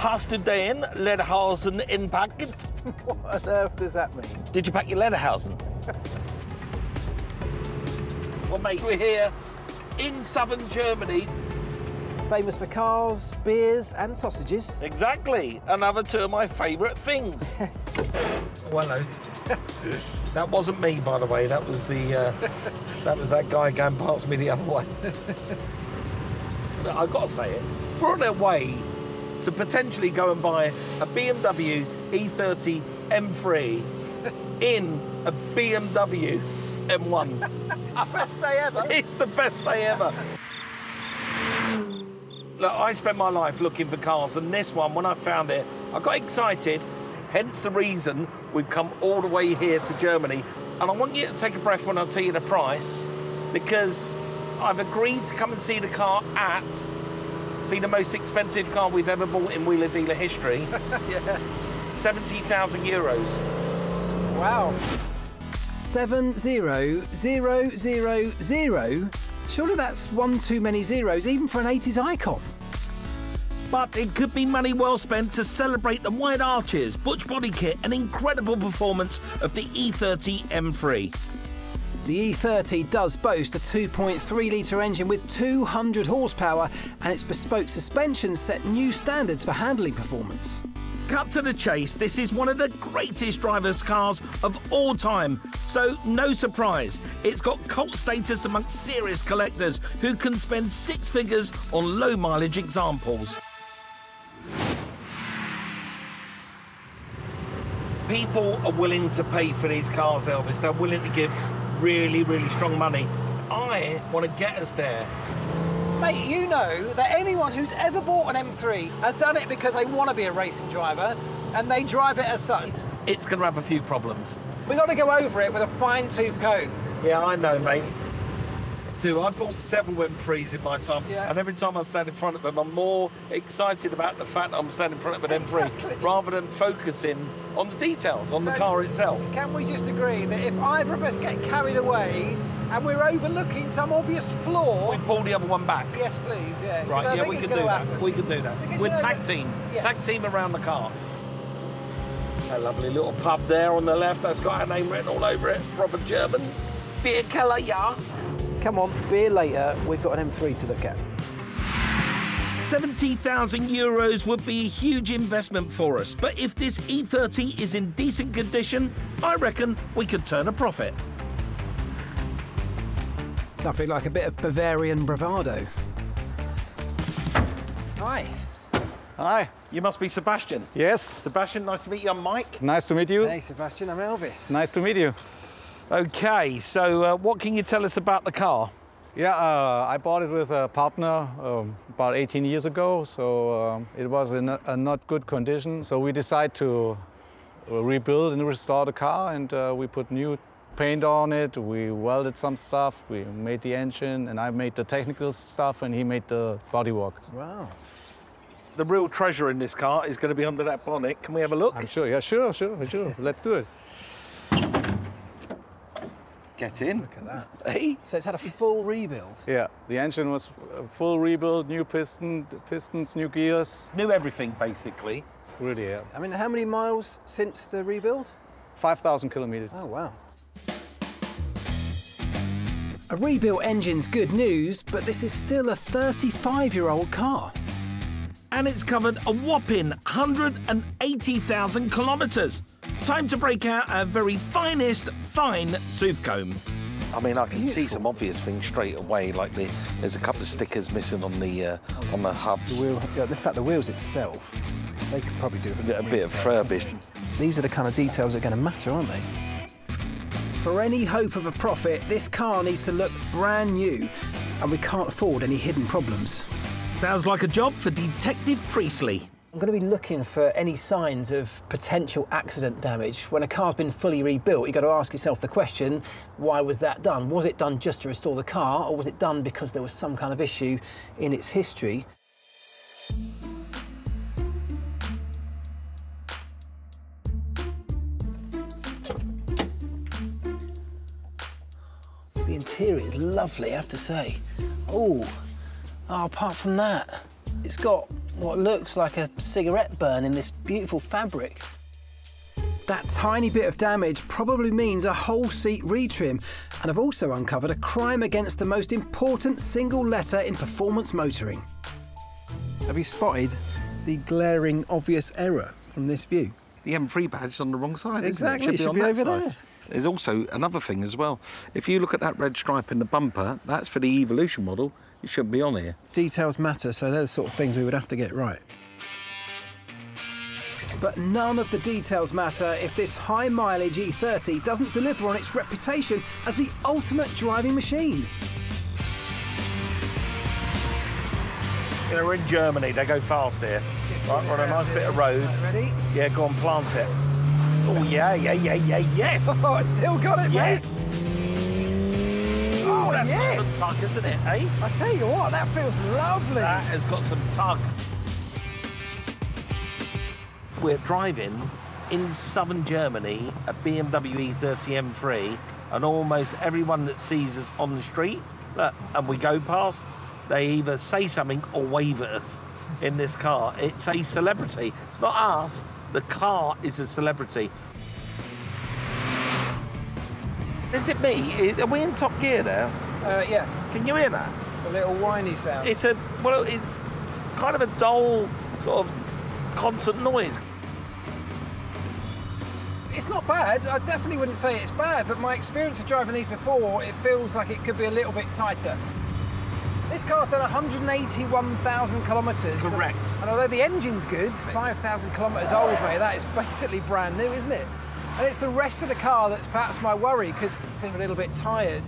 Hast du den Lederhosen inpacket? What on earth does that mean? Did you pack your Lederhosen? Well, mate, we're here in southern Germany. Famous for cars, beers and sausages. Exactly. Another two of my favourite things. Oh, hello. That wasn't me, by the way. That was the that guy going past me the other way. I've got to say it. We're on our way to potentially go and buy a BMW E30 M3 in a BMW M1. Best day ever. It's the best day ever. Look, I spent my life looking for cars, and this one, when I found it, I got excited, hence the reason we've come all the way here to Germany. And I want you to take a breath when I tell you the price, because I've agreed to come and see the car at the most expensive car we've ever bought in Wheeler Dealer history. Yeah. 70,000 euros. Wow. 70000. Surely that's one too many zeros, even for an 80s icon. But it could be money well spent to celebrate the wide arches, butch body kit and incredible performance of the E30 M3. The E30 does boast a 2.3-litre engine with 200 horsepower, and its bespoke suspension set new standards for handling performance. Cut to the chase, this is one of the greatest driver's cars of all time. So no surprise, it's got cult status amongst serious collectors who can spend six figures on low mileage examples. People are willing to pay for these cars, Elvis. They're willing to give really, really strong money. I want to get us there. Mate, you know that anyone who's ever bought an M3 has done it because they want to be a racing driver and they drive it as such. It's going to have a few problems. We've got to go over it with a fine-tooth comb. Yeah, I know, mate. Dude, I bought several M3s in my time, and every time I stand in front of them, I'm more excited about the fact that I'm standing in front of an M3 rather than focusing on the details, on the car itself. Can we just agree that if either of us get carried away and we're overlooking some obvious flaw... We pull the other one back. Yes, please, yeah. Right, yeah, we can do that. We can do that. Because we're tag team. Yes. Tag team around the car. A lovely little pub there on the left. That's got our name written all over it. Proper German. Beer keller, yeah. Come on, beer later. We've got an M3 to look at. 70,000 euros would be a huge investment for us, but if this E30 is in decent condition, I reckon we could turn a profit. Nothing like a bit of Bavarian bravado. Hi. Hi. You must be Sebastian. Yes. Sebastian, nice to meet you. I'm Mike. Nice to meet you. Hey, Sebastian, I'm Elvis. Nice to meet you. OK, so what can you tell us about the car? Yeah, I bought it with a partner about 18 years ago, so it was in a not good condition. So we decided to rebuild and restore the car, and we put new paint on it, we welded some stuff, we made the engine, and I made the technical stuff, and he made the bodywork. Wow. The real treasure in this car is going to be under that bonnet. Can we have a look? I'm sure, yeah, sure. Let's do it. Get in. Look at that. Hey. So it's had a full rebuild? Yeah, the engine was a full rebuild, new pistons, new gears. New everything, basically. Really, yeah. I mean, how many miles since the rebuild? 5,000 kilometers. Oh, wow. A rebuilt engine's good news, but this is still a 35-year-old car. And it's covered a whopping 180,000 kilometres. Time to break out our very finest fine tooth comb. I mean, I can see some obvious things straight away, like there's a couple of stickers missing on the hubs. The wheel, in fact, the wheels itself, they could probably do a bit of furbished. These are the kind of details that are going to matter, aren't they? For any hope of a profit, this car needs to look brand new, and we can't afford any hidden problems. Sounds like a job for Detective Priestley. I'm going to be looking for any signs of potential accident damage. When a car's been fully rebuilt, you've got to ask yourself the question, why was that done? Was it done just to restore the car, or was it done because there was some kind of issue in its history? The interior is lovely, I have to say. Oh, apart from that, it's got what looks like a cigarette burn in this beautiful fabric. That tiny bit of damage probably means a whole seat retrim, and I've also uncovered a crime against the most important single letter in performance motoring. Have you spotted the glaring obvious error from this view? The M3 badge is on the wrong side, Exactly, isn't it? it should be over side. there. There's also another thing as well. If you look at that red stripe in the bumper, that's for the Evolution model. It shouldn't be on here. Details matter, so they're the sort of things we would have to get right. But none of the details matter if this high-mileage E30 doesn't deliver on its reputation as the ultimate driving machine. You know, we're in Germany, they go fast here. Right, we're on a nice bit of road. Ready? Yeah, go on, plant it. Oh, yeah, yes! Oh, I still got it, Yeah. mate. Oh, That's got yes! some tug, isn't it, eh? I tell you what, that feels lovely. That has got some tug. We're driving in southern Germany a BMW E30 M3, and almost everyone that sees us on the street, look, and we go past, they either say something or wave at us in this car. It's a celebrity. It's not us. The car is a celebrity. Is it me? Are we in top gear now? Yeah, Can you hear that? a little whiny sound. It's it's kind of a dull sort of constant noise. It's not bad. I definitely wouldn't say it's bad, but my experience of driving these before, it feels like it could be a little bit tighter. This car's done 181,000 kilometres. Correct. And although the engine's good, 5,000 kilometres old, mate, that is basically brand new, isn't it? And it's the rest of the car that's perhaps my worry, because I think I'm a little bit tired.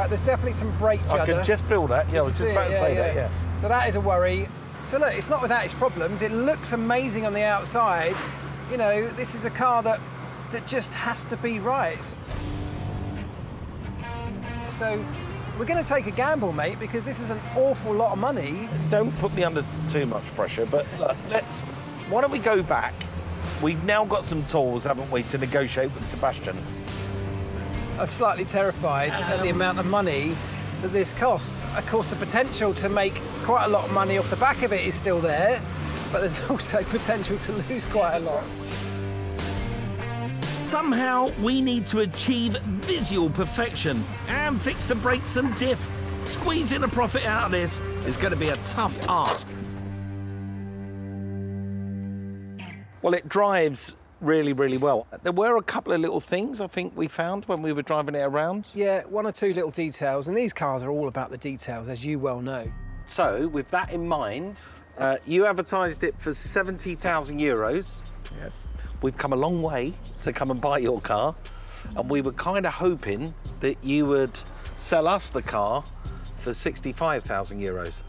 There's definitely some brake judder. I could just feel that. Yeah, I was just about to say that, yeah. So that is a worry. So look, it's not without its problems. It looks amazing on the outside. You know, this is a car that just has to be right. So we're going to take a gamble, mate, because this is an awful lot of money. Don't put me under too much pressure, but look, why don't we go back? We've now got some tools, haven't we, to negotiate with Sebastian. I'm slightly terrified at the amount of money that this costs. Of course, the potential to make quite a lot of money off the back of it is still there, but there's also potential to lose quite a lot. Somehow, we need to achieve visual perfection and fix the brakes and diff. Squeezing a profit out of this is going to be a tough ask. Well, it drives really, really well. There were a couple of little things I think we found when we were driving it around. Yeah, one or two little details, and these cars are all about the details, as you well know. So, with that in mind, you advertised it for 70,000 euros. Yes. We've come a long way to come and buy your car, and we were kind of hoping that you would sell us the car for 65,000 euros.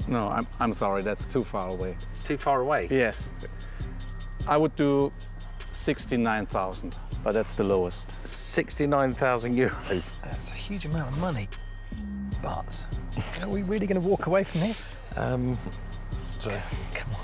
No, I'm sorry, that's too far away. It's too far away. Yes. I would do 69,000, but that's the lowest. 69,000 euros. That's a huge amount of money, but are we really going to walk away from this? So, Come on.